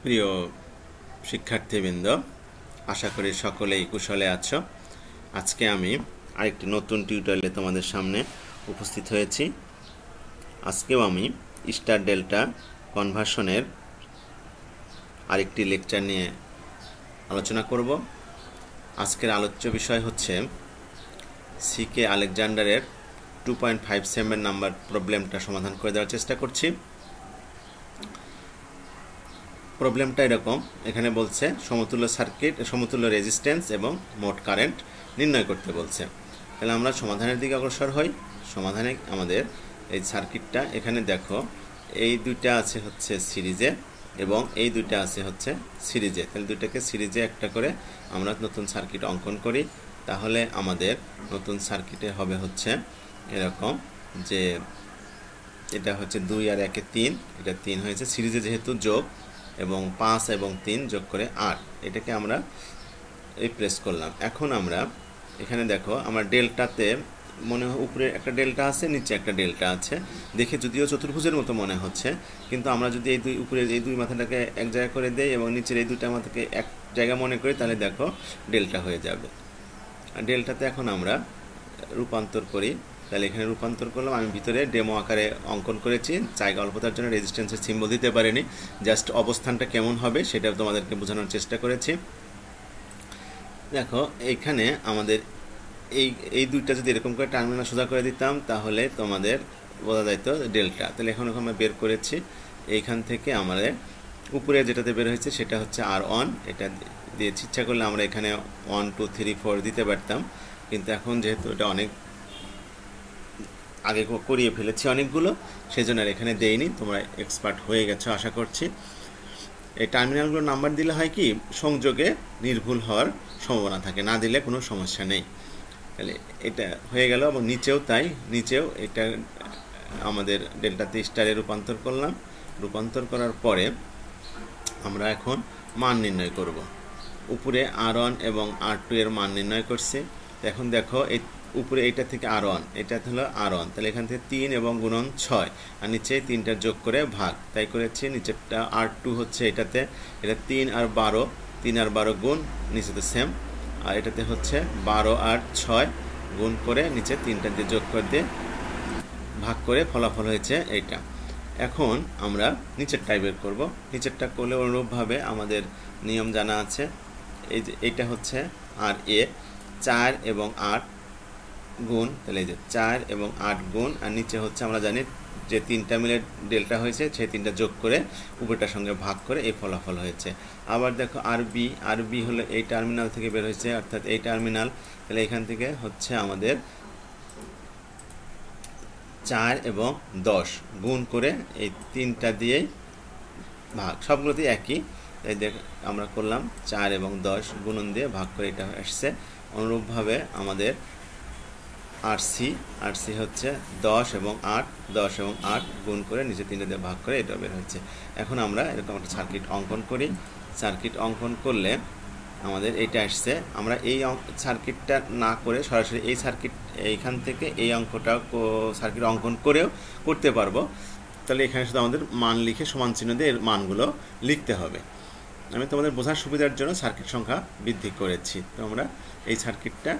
প্রিয় শিক্ষার্থীবৃন্দ, আশা করি সকলেই কুশলে আছো। আজকে আমি আরেকটি নতুন টিউটোরিয়ালে তোমাদের সামনে উপস্থিত হয়েছি। আজকেও আমি স্টার ডেল্টা কনভার্সনের আরেকটি লেকচার নিয়ে আলোচনা করব। আজকের আলোচ্য বিষয় হচ্ছে সিকে আলেকজান্ডারের 2.57 নাম্বার প্রবলেমটা সমাধান করে দেওয়ার চেষ্টা করছি। প্রবলেমটা এরকম, এখানে বলছে সমতুল্য সার্কিট, সমতুল্য রেজিস্ট্যান্স এবং মোট কারেন্ট নির্ণয় করতে বলছে। তাহলে আমরা সমাধানের দিকে অগ্রসর হই। সমাধানে আমাদের এই সার্কিটটা এখানে দেখো, এই দুইটা আছে হচ্ছে সিরিজে এবং এই দুইটা আছে হচ্ছে সিরিজে। তাহলে দুইটাকে সিরিজে একটা করে আমরা নতুন সার্কিট অঙ্কন করি। তাহলে আমাদের নতুন সার্কিটে হবে হচ্ছে এরকম, যে এটা হচ্ছে 2 আর 1 3, এটা 3 হয়েছে সিরিজে যেহেতু যোগ, এবং 5 এবং 3 যোগ করে 8, এটাকে আমরা রিপ্লেস করলাম। এখন আমরা এখানে দেখো, আমার ডেল্টাতে মনে হয় উপরে একটা ডেল্টা আছে, নিচে একটা ডেল্টা আছে। দেখে যদিও চতুর্ভুজের মতো মনে হচ্ছে, কিন্তু আমরা যদি এই দুই উপরের এই দুই মাথাটাকে এক জায়গা করে দেই এবং নিচের এই দুইটা মাথাকে এক জায়গা মনে করি, তাহলে দেখো ডেল্টা হয়ে যাবে। আর ডেল্টাতে এখন আমরা রূপান্তর করি। তাহলে এখানে রূপান্তর করলাম। আমি ভিতরে ডেমো আকারে অঙ্কন করেছি, জায়গা অল্পতার জন্য রেজিস্ট্যান্সের সিম্বল দিতে পারিনি, জাস্ট অবস্থানটা কেমন হবে সেটা তোমাদেরকে বোঝানোর চেষ্টা করেছি। দেখো এইখানে আমাদের এই দুইটা যদি এরকম করে টার্মিনাল সোজা করে দিতাম, তাহলে তোমাদের বোঝা যেত ডেল্টা। তাহলে এখন আমরা বের করেছি, এইখান থেকে আমাদের উপরে যেটাতে বের হয়েছে সেটা হচ্ছে R1, এটা দিয়েছি। ইচ্ছা করলে আমরা এখানে 1 2 3 4 দিতে পারতাম, কিন্তু এখন যেহেতু এটা অনেক আগে করিয়ে ফেলেছি অনেকগুলো, সেই জন্য আর এখানে দেইনি। তোমরা এক্সপার্ট হয়ে গেছো আশা করছি। এই টার্মিনালগুলোর নাম্বার দিলে হয় কি, সংযোগে নির্ভুল হওয়ার সম্ভাবনা থাকে, না দিলে কোনো সমস্যা নেই। তাহলে এটা হয়ে গেল, এবং নিচেও তাই, নিচেও এটা আমাদের ডেল্টাতে স্টারে রূপান্তর করলাম। রূপান্তর করার পরে আমরা এখন মান নির্ণয় করব। উপরে R1 এবং R2 এর মান নির্ণয় করছি। এখন দেখো এই উপরে এইটা থেকে R1, এটা হলো R1, তাহলে এখান থেকে 3 এবং গুণন 6, আর নিচে 3টা যোগ করে ভাগ, তাই করেছি। নিচেরটা R2 হচ্ছে এটাতে, এটা 3 আর 12, 3 আর 12 গুণ, নিচেতে সেম। আর এটাতে হচ্ছে 12 আর 6 গুণ করে নিচে 3টা দিয়ে যোগ করে দিয়ে ভাগ করে ফলাফল হয়েছে এইটা। এখন আমরা নিচেরটাই বের করব। নিচেরটা করলে অনুরূপভাবে আমাদের নিয়ম জানা আছে। এই যে এইটা হচ্ছে আর এ 4 এবং 8 গুণ, তাহলে এই যে 4 এবং 8 গুণ, আর নিচে হচ্ছে আমরা জানি যে 3টা মিলে ডেল্টা হয়েছে, সেই 3টা যোগ করে উপরটার সঙ্গে ভাগ করে এই ফলাফল হয়েছে। আবার দেখো আর বি হলো এই টার্মিনাল থেকে বের হয়েছে, অর্থাৎ এই টার্মিনাল। তাহলে এখান থেকে হচ্ছে আমাদের 4 এবং 10 গুণ করে এই 3টা দিয়েই ভাগ, সবগুলোতেই একই। এই দেখ আমরা করলাম 4 এবং 10 গুণন দিয়ে ভাগ করে এটা আসছে। অনুরূপভাবে আমাদের আরসি হচ্ছে 10 এবং 8 গুণ করে নিচে 3টা দিয়ে ভাগ করে এটা বের হচ্ছে। এখন আমরা এরকম একটা সার্কিট অঙ্কন করি। সার্কিট অঙ্কন করলে আমাদের এইটা আসছে। আমরা এই সার্কিটটা না করে সরাসরি এই সার্কিট এইখান থেকে এই অঙ্কটা সার্কিট অঙ্কন করেও করতে পারবো। তাহলে এখানে শুধু আমাদের মান লিখে সমান চিহ্ন দিয়ে এর মানগুলো লিখতে হবে। আমি তোমাদের বোঝার সুবিধার জন্য সার্কিট সংখ্যা বৃদ্ধি করেছি। তো আমরা এই সার্কিটটা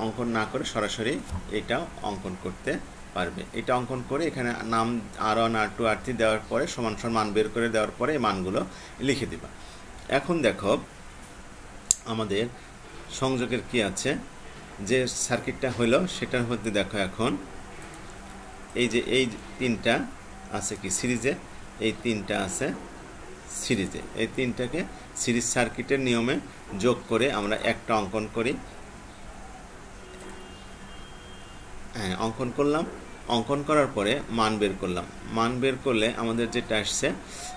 অঙ্কন না করে সরাসরি এটাও অঙ্কন করতে পারবে। এটা অঙ্কন করে এখানে নাম R1 R2 R3 দেওয়ার পরে সমান সমান মান বের করে দেওয়ার পরে এই মানগুলো লিখে দিবা। এখন দেখো আমাদের সংযোগের কি আছে, যে সার্কিটটা হলো সেটার মধ্যে দেখো এখন এই যে এই 3টা আছে কি সিরিজে, এই 3টা আছে সিরিজে। এই 3টাকে সিরিজ সার্কিটের নিয়মে যোগ করে আমরা একটা অঙ্কন করি। হ্যাঁ, অঙ্কন করলাম। অঙ্কন করার পরে মান বের করলাম। মান বের করলে আমাদের যেটা আসছে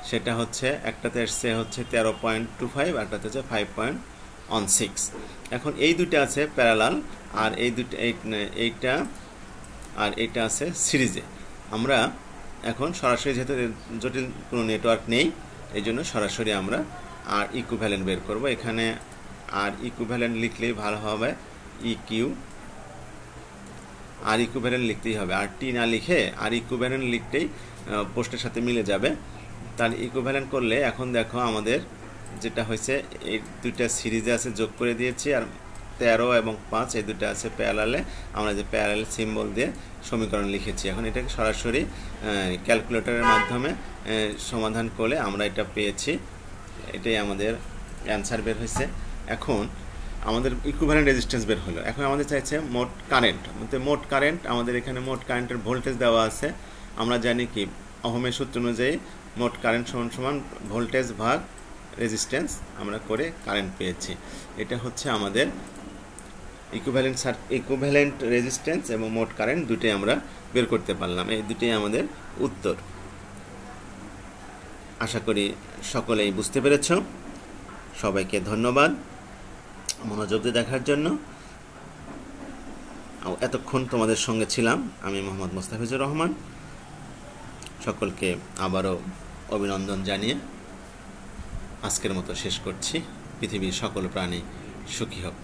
সেটা হচ্ছে, একটাতে আসছে হচ্ছে 13.25, একটাতে হচ্ছে 5.16। এখন এই দুটো আছে প্যারালাল, আর এই দুটো এইটা আর এইটা আছে সিরিজে। আমরা এখন সরাসরি, যেহেতু জটিল কোনো নেটওয়ার্ক নেই, এই জন্য সরাসরি আমরা আর ইকুইভ্যালেন্ট বের করব। এখানে আর ইকুইভ্যালেন্ট লিখলেই ভালো হবে, ইকিউ আর ইকুইভ্যালেন্ট লিখতেই হবে, আর টি না লিখে আর ইকুইভ্যালেন্ট লিখতেই পোস্টের সাথে মিলে যাবে। তাহলে ইকুইভ্যালেন্ট করলে এখন দেখো আমাদের যেটা হয়েছে এই দুইটা সিরিজে আছে যোগ করে দিয়েছি, আর 13 এবং 5 এই দুটো আছে প্যারালালে, আমরা যে প্যারালাল সিম্বল দিয়ে সমীকরণ লিখেছি। এখন এটাকে সরাসরি ক্যালকুলেটরের মাধ্যমে সমাধান করে আমরা এটা পেয়েছি, এটাই আমাদের অ্যান্সার বের হয়েছে। এখন আমাদের ইকুইভ্যালেন্ট রেজিস্ট্যান্স বের হলো। এখন আমাদের চাইছে মোট কারেন্ট, মোট কারেন্ট আমাদের এখানে মোট কারেন্টের ভোল্টেজ দেওয়া আছে। আমরা জানি কি ওহমের সূত্র অনুযায়ী মোট কারেন্ট সমান সমান ভোল্টেজ ভাগ রেজিস্ট্যান্স, আমরা করে কারেন্ট পেয়েছি। এটা হচ্ছে আমাদের ইকুইভ্যালেন্ট রেজিস্ট্যান্স এবং মোট কারেন্ট দুটোই আমরা বের করতে পারলাম। এই দুটোই আমাদের উত্তর। আশা করি সকলেই বুঝতে পেরেছ। সবাইকে ধন্যবাদ মনোযোগ দিয়ে দেখার জন্য। এতক্ষণ তোমাদের সঙ্গে ছিলাম আমি মোহাম্মদ মোস্তাফিজুর রহমান। সকলকে আবারও অভিনন্দন জানিয়ে আজকের মতো শেষ করছি। পৃথিবীর সকল প্রাণী সুখী হোক।